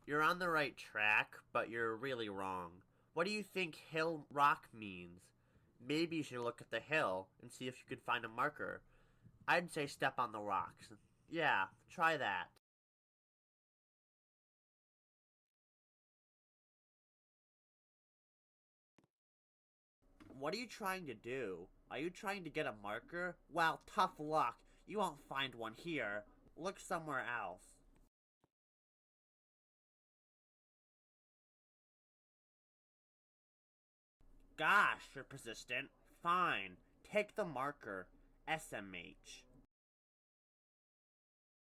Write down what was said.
You're on the right track, but you're really wrong. What do you think hill rock means? Maybe you should look at the hill and see if you can find a marker. I'd say step on the rocks. Yeah, try that. What are you trying to do? Are you trying to get a marker? Well, tough luck. You won't find one here. Look somewhere else. Gosh, you're persistent. Fine. Take the marker. SMH.